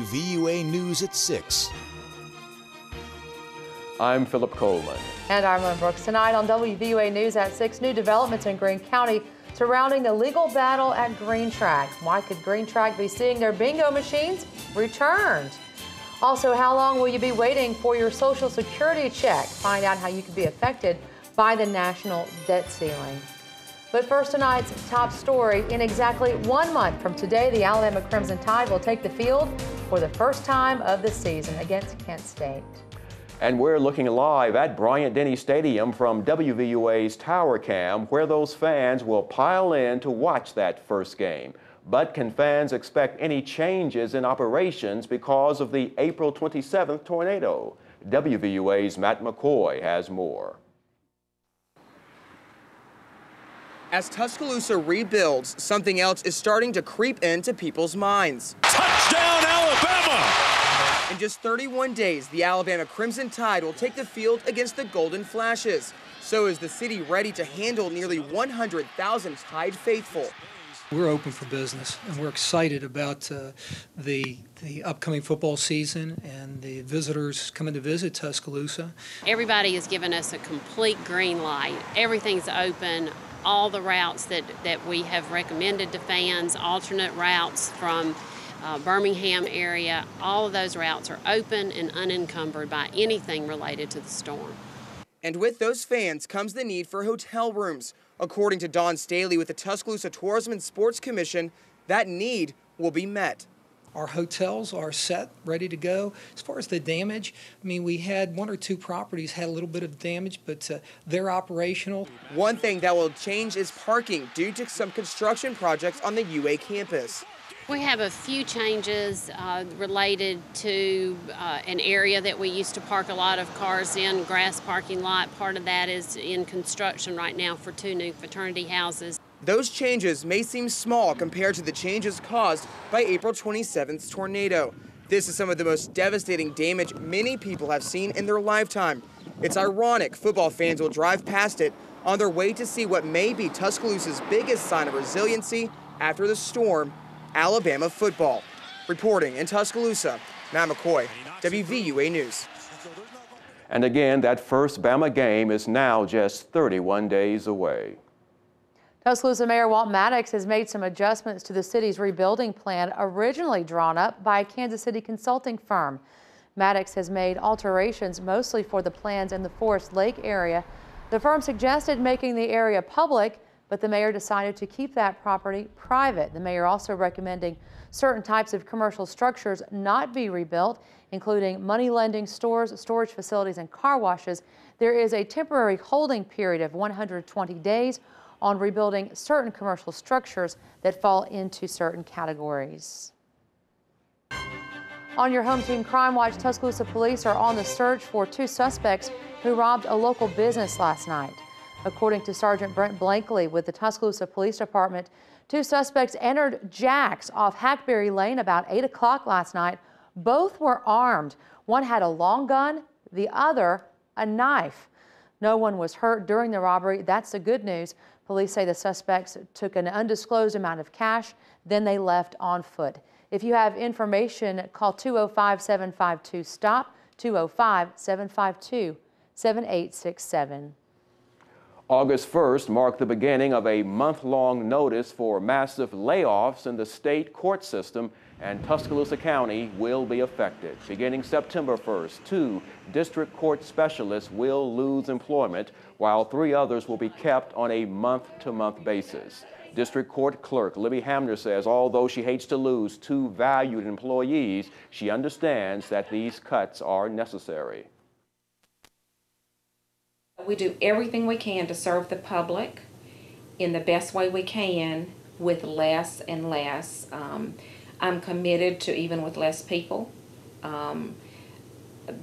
WVUA News at 6. I'm Philip Coleman. And I'm Lynn Brooks. Tonight on WVUA News at 6, new developments in Greene County surrounding the legal battle at Green Track. Why could Green Track be seeing their bingo machines returned? Also, how long will you be waiting for your Social Security check? Find out how you could be affected by the national debt ceiling. But first, tonight's top story. In exactly 1 month from today, the Alabama Crimson Tide will take the field for the first time of the season against Kent State. And we're looking live at Bryant-Denny Stadium from WVUA's Tower Cam, where those fans will pile in to watch that first game. But can fans expect any changes in operations because of the April 27th tornado? WVUA's Matt McCoy has more. As Tuscaloosa rebuilds, something else is starting to creep into people's minds. Touchdown, Alabama! In just 31 days, the Alabama Crimson Tide will take the field against the Golden Flashes. So is the city ready to handle nearly 100,000 Tide faithful? We're open for business, and we're excited about the upcoming football season and the visitors coming to visit Tuscaloosa. Everybody has given us a complete green light. Everything's open. All the routes that we have recommended to fans, alternate routes from Birmingham area, all of those routes are open and unencumbered by anything related to the storm. And with those fans comes the need for hotel rooms. According to Don Staley with the Tuscaloosa Tourism and Sports Commission, that need will be met. Our hotels are set, ready to go. As far as the damage, I mean, we had 1 or 2 properties had a little bit of damage, but they're operational. One thing that will change is parking due to some construction projects on the UA campus. We have a few changes related to an area that we used to park a lot of cars in, grass parking lot. Part of that is in construction right now for 2 new fraternity houses. Those changes may seem small compared to the changes caused by April 27th's tornado. This is some of the most devastating damage many people have seen in their lifetime. It's ironic football fans will drive past it on their way to see what may be Tuscaloosa's biggest sign of resiliency after the storm, Alabama football. Reporting in Tuscaloosa, Matt McCoy, WVUA News. And again, that first Bama game is now just 31 days away. Tuscaloosa Mayor Walt Maddox has made some adjustments to the city's rebuilding plan originally drawn up by a Kansas City consulting firm. Maddox has made alterations mostly for the plans in the Forest Lake area. The firm suggested making the area public, but the mayor decided to keep that property private. The mayor also recommending certain types of commercial structures not be rebuilt, including money lending stores, storage facilities, and car washes. There is a temporary holding period of 120 days on rebuilding certain commercial structures that fall into certain categories. On your home team Crime Watch, Tuscaloosa police are on the search for 2 suspects who robbed a local business last night. According to Sergeant Brent Blankley with the Tuscaloosa Police Department, 2 suspects entered Jack's off Hackberry Lane about 8 o'clock last night. Both were armed. One had a long gun, the other a knife. No one was hurt during the robbery. That's the good news. Police say the suspects took an undisclosed amount of cash, then they left on foot. If you have information, call 205-752-STOP, 205-752-7867. August 1st marked the beginning of a month-long notice for massive layoffs in the state court system, and Tuscaloosa County will be affected. Beginning September 1st, 2 district court specialists will lose employment, while 3 others will be kept on a month-to-month basis. District Court Clerk Libby Hamner says although she hates to lose 2 valued employees, she understands that these cuts are necessary. We do everything we can to serve the public in the best way we can with less and less. I'm committed to even with less people.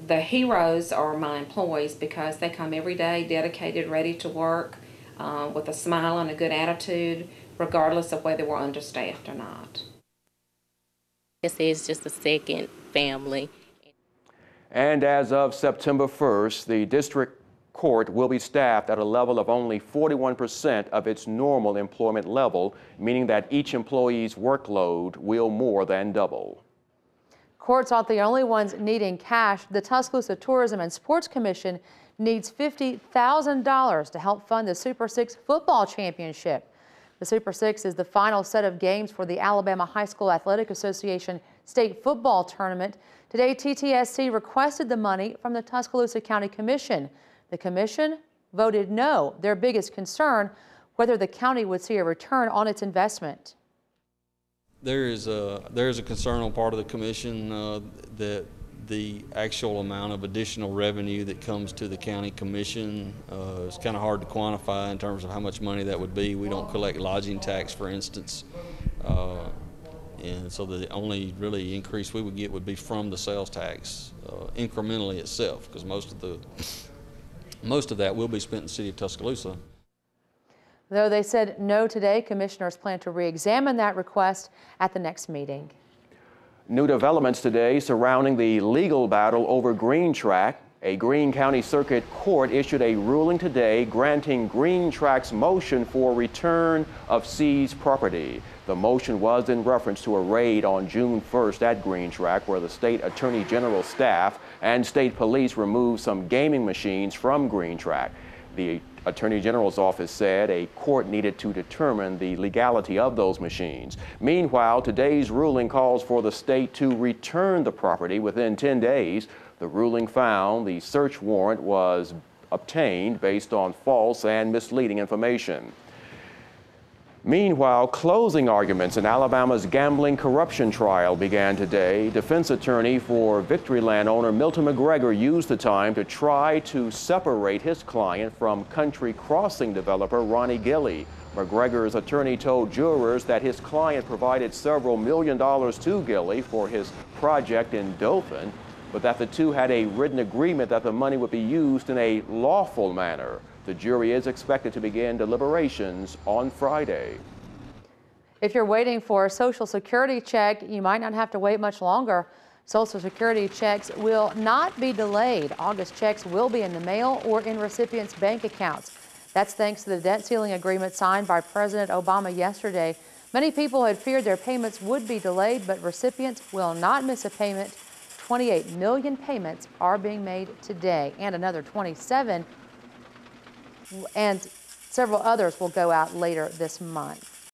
The heroes are my employees because they come every day dedicated, ready to work, with a smile and a good attitude, regardless of whether we're understaffed or not. This is just a second family. And as of September 1st, the district court will be staffed at a level of only 41% of its normal employment level, meaning that each employee's workload will more than double. Courts aren't the only ones needing cash. The Tuscaloosa Tourism and Sports Commission needs $50,000 to help fund the Super 6 football championship. The Super 6 is the final set of games for the Alabama High School Athletic Association state football tournament. Today, TTSC requested the money from the Tuscaloosa County Commission. The commission voted no, their biggest concern, whether the county would see a return on its investment. There is a concern on part of the commission that the actual amount of additional revenue that comes to the county commission is kind of hard to quantify in terms of how much money that would be. We don't collect lodging tax, for instance, and so the only really increase we would get would be from the sales tax incrementally itself, because most of that will be spent in the city of Tuscaloosa. Though they said no today, commissioners plan to re-examine that request at the next meeting. New developments today surrounding the legal battle over Green Track. A Greene County Circuit Court issued a ruling today granting Green Track's motion for return of seized property. The motion was in reference to a raid on June 1st at Green Track, where the state attorney general staff and state police removed some gaming machines from Green Track. The Attorney General's office said a court needed to determine the legality of those machines. Meanwhile, today's ruling calls for the state to return the property within 10 days. The ruling found the search warrant was obtained based on false and misleading information. Meanwhile, closing arguments in Alabama's gambling corruption trial began today. Defense attorney for Victory landowner Milton McGregor used the time to try to separate his client from Country Crossing developer Ronnie Gilly. McGregor's attorney told jurors that his client provided several $1 million to Gilly for his project in Dothan, but that the two had a written agreement that the money would be used in a lawful manner. The jury is expected to begin deliberations on Friday. If you're waiting for a Social Security check, you might not have to wait much longer. Social Security checks will not be delayed. August checks will be in the mail or in recipients' bank accounts. That's thanks to the debt ceiling agreement signed by President Obama yesterday. Many people had feared their payments would be delayed, but recipients will not miss a payment. 28 million payments are being made today, and another 27 and several others will go out later this month.